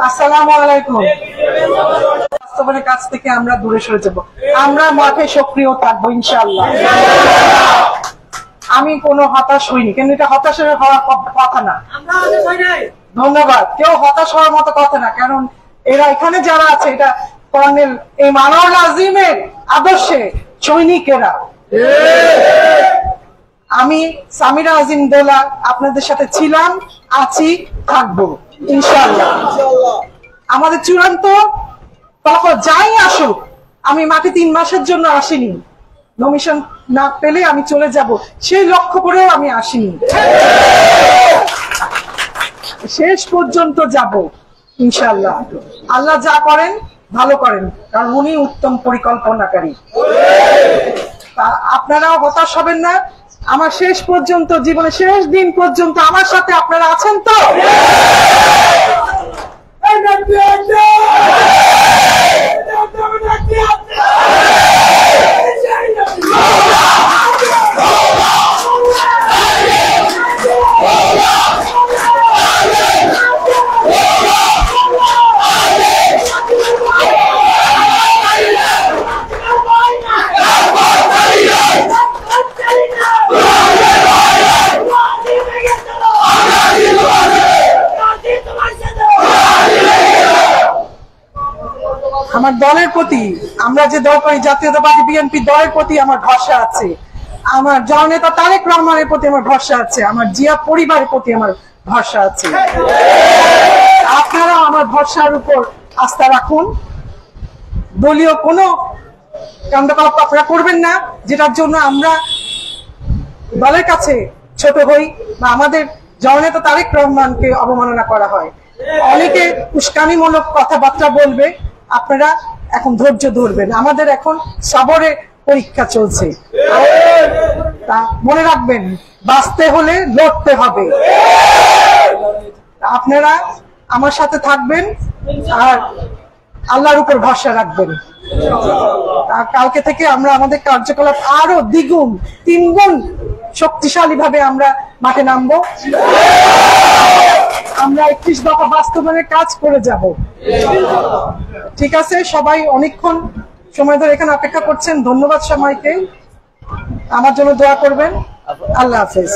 আসসালামু আলাইকুম। বাস্তবের কাছ থেকে আমরা দূরে সরে যাব, আমরা মাঠে সক্রিয় থাকবো ইনশাআল্লাহ। আমি কোনো হতাশ হইনি, কিন্তু এটা হতাশের হওয়ার কথা না। ধন্যবাদ। কেউ হতাশ হওয়ার মতো কথা না, কারণ এরা এখানে যারা আছে এটা কর্নেল এই মানবুল আজিমের আদর্শে সৈনিকেরা। আমি সামিরা আজিম দোলা আপনাদের সাথে ছিলাম, আছি, থাকবো ইনশাআল্লাহ। আমাদের চূড়ান্ত তখন যাই আসুক, আমি মাঠে 3 মাসের জন্য আসিনি, নমিশন না পেলে আমি চলে যাব সেই লক্ষ্য করেও আমি আসিনি, শেষ পর্যন্ত যাব ইনশাআল্লাহ। আল্লাহ যা করেন ভালো করেন, কারণ উনি উত্তম পরিকল্পনাকারী। আপনারাও হতাশ হবেন না, আমার শেষ পর্যন্ত, জীবনের শেষ দিন পর্যন্ত আমার সাথে আপনারা আছেন তো? আমার দলের প্রতি, আমরা যে দল করি জাতীয়তাবাদী বিএনপি দলের প্রতি আমার ভরসা আছে, আমার জননেতা তারেক রহমানের প্রতি আমার ভরসা আছে, আমার জিয়া পরিবারের প্রতি আমার ভরসা আছে। আপনারা আমার ভরসার উপর আস্থা রাখুন। দলীয় কোনো কাণ্ডকলাপ আপনারা করবেন না, যেটার জন্য আমরা দলের কাছে ছোট হই বা আমাদের জননেতা তারেক রহমানকে অবমাননা করা হয়। অনেকে উস্কানিমূলক কথাবার্তা বলবে, আপনারা এখন ধৈর্য ধরবেন। আমাদের এখন সবরের পরীক্ষা চলছে, তা মনে রাখবেন, বাঁচতে হলে লড়তে হবে। আপনারা আমার সাথে থাকবেন আর আল্লাহর উপর ভরসা রাখবেন। কালকে থেকে আমরা আমাদের কার্যকলাপ আরো দ্বিগুণ 3 গুণ শক্তিশালী ভাবে আমরা মাঠে নামবো। আমরা 31 দফা বাস্তবায়নের কাজ করে যাব। ঠিক আছে, সবাই অনেকক্ষণ সময় ধরে এখানে অপেক্ষা করছেন, ধন্যবাদ সবাইকে। আমার জন্য দোয়া করবেন। আল্লাহ হাফেজ।